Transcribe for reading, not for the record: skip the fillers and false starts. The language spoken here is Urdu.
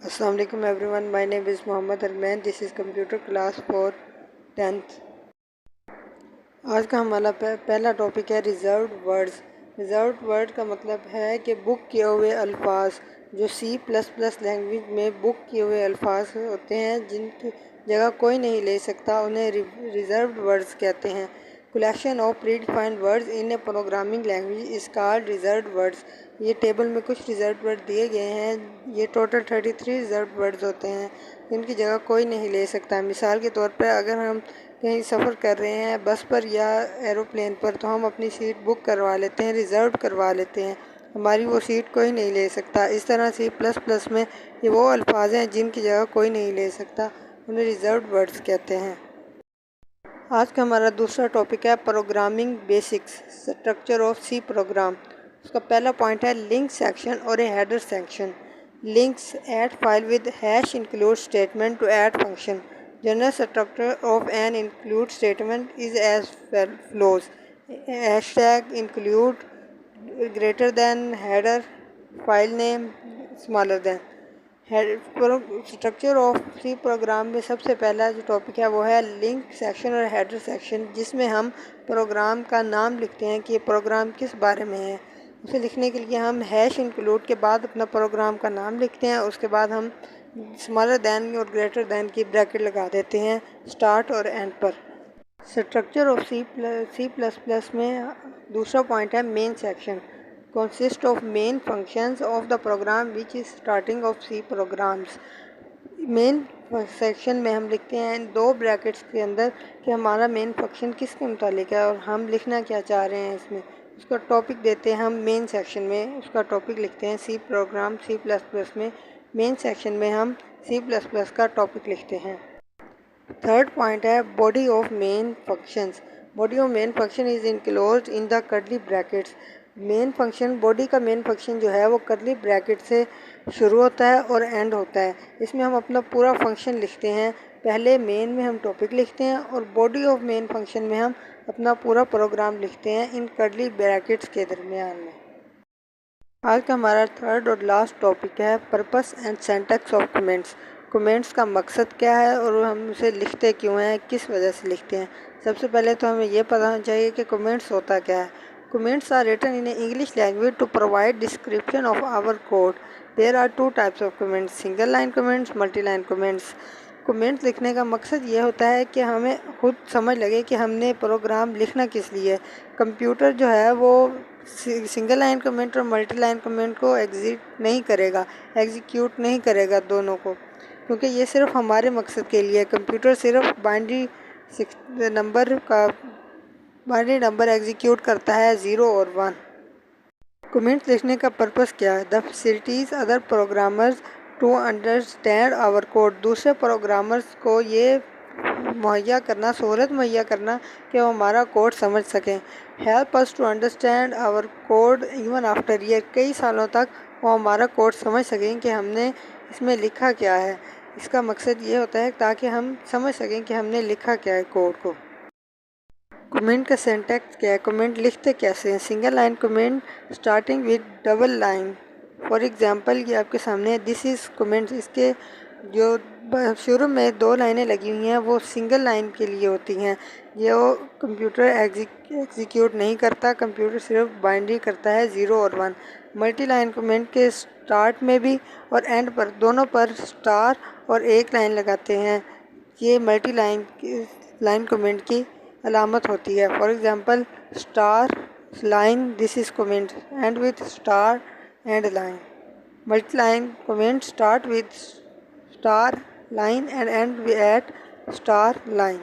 Assalamu alaikum everyone. My name is Mohammad Arman. This is computer class for 10th. آج کا ہمارا پہلا ٹاپک ہے ریزروڈ ورڈز. ریزروڈ ورڈ کا مطلب ہے کہ بک کیے ہوئے الفاظ جو C++ لینگویج میں بک کیے ہوئے الفاظ ہوتے ہیں جن کی جگہ کوئی نہیں لے سکتا، انہیں ریزروڈ ورڈز کہتے ہیں. Collection of predefined words in a programming language is called reserved words. یہ ٹیبل میں کچھ ریزروڈ ورڈ دیے گئے ہیں. یہ ٹوٹل 33 ریزروڈ ورڈز ہوتے ہیں جن کی جگہ کوئی نہیں لے سکتا. مثال کے طور پر اگر ہم کہیں سفر کر رہے ہیں بس پر یا ایروپلین پر تو ہم اپنی سیٹ بک کروا لیتے ہیں، ریزرو کروا لیتے ہیں، ہماری وہ سیٹ کوئی نہیں لے سکتا. اس طرح C++ میں یہ وہ الفاظ ہیں جن کی جگہ کوئی نہیں لے سکتا، انہیں ریزروڈ ورڈز کہتے ہیں. آج کا ہمارا دوسرا ٹاپک ہے programming basics, structure of C program. اس کا پہلا پوائنٹ ہے لنک سیکشن اور a header section. Links add file with hash include statement to add function. General structure of an include statement is as follows. Hashtag include greater than header file name smaller than. Structure of C program میں سب سے پہلا جو ٹاپک ہے وہ ہے لنک سیکشن اور ہیڈر سیکشن، جس میں ہم پروگرام کا نام لکھتے ہیں کہ یہ پروگرام کس بارے میں ہے. اسے لکھنے کے لیے ہم ہیش انکلوڈ کے بعد اپنا پروگرام کا نام لکھتے ہیں، اس کے بعد ہم اسمالر دین اور گریٹر دین کی بریکٹ لگا دیتے ہیں اسٹارٹ اور اینڈ پر. اسٹرکچر آف C++ میں دوسرا پوائنٹ ہے main section. Consist of main functions of the program which is starting of C programs. Main section میں ہم لکھتے ہیں دو بریکٹس کے اندر کہ ہمارا مین فنکشن کس کے متعلق ہے اور ہم لکھنا کیا چاہ رہے ہیں. اس میں اس کا ٹاپک دیتے ہیں ہم مین سیکشن میں، اس کا ٹاپک لکھتے ہیں C پروگرام C++ میں. مین سیکشن میں ہم C++ کا ٹاپک لکھتے ہیں. تھرڈ پوائنٹ ہے body of main functions. Body of main function is enclosed in the curly brackets. Main function body کا مین فنکشن جو ہے وہ کرلی بریکٹ سے شروع ہوتا ہے اور اینڈ ہوتا ہے. اس میں ہم اپنا پورا فنکشن لکھتے ہیں. پہلے مین میں ہم ٹاپک لکھتے ہیں اور باڈی آف مین فنکشن میں ہم اپنا پورا پروگرام لکھتے ہیں ان کرلی بریکٹس کے درمیان میں. آج کا ہمارا تھرڈ اور لاسٹ ٹاپک ہے purpose and syntax of comments. Comments کا مقصد کیا ہے اور ہم اسے لکھتے کیوں ہیں، کس وجہ سے لکھتے ہیں. سب سے پہلے تو ہمیں یہ پتہ ہونا چاہیے کہ کمنٹس ہوتا کیا ہے. Comments are written in English language to provide description of our code. There are two types of comments, single line comments, multi line comments. Comments لکھنے کا مقصد یہ ہوتا ہے کہ ہمیں خود سمجھ لگے کہ ہم نے پروگرام لکھنا کس لیے. کمپیوٹر جو ہے وہ سنگل لائن کمنٹ اور ملٹی لائن کمنٹ کو ایگزیکیوٹ نہیں کرے گا دونوں کو، کیونکہ یہ صرف ہمارے مقصد کے لیے. کمپیوٹر صرف بائنری نمبر ایگزیکیوٹ کرتا ہے 0 اور 1. کمنٹس لکھنے کا پرپس کیا ہے؟ The facilities other programmers to understand our code. دوسرے پروگرامرز کو یہ سہولت مہیا کرنا کہ وہ ہمارا کوڈ سمجھ سکیں. Help us to understand our code even after year. کئی سالوں تک وہ ہمارا کوڈ سمجھ سکیں کہ ہم نے اس میں لکھا کیا ہے. اس کا مقصد یہ ہوتا ہے تاکہ ہم سمجھ سکیں کہ ہم نے لکھا کیا ہے کوڈ کو. کمنٹ کا سینٹیکس کیا ہے؟ کمنٹ لکھتے کیسے ہیں؟ Single line comment starting with double line. For example یہ آپ کے سامنے دس از کمنٹ. اس کے جو شروع میں 2 لائنیں لگی ہوئی ہیں وہ سنگل لائن کے لیے ہوتی ہیں. یہ کمپیوٹر ایگزیکیوٹ نہیں کرتا، کمپیوٹر صرف بائنڈری کرتا ہے 0 اور 1. ملٹی لائن کمنٹ کے اسٹارٹ میں بھی اور اینڈ پر دونوں پر اسٹار اور ایک لائن لگاتے ہیں. یہ ملٹی لائن کمنٹ کی علامت ہوتی ہے. For example star line this is comment and with star and line. Multi line comment start with star line and end at star line.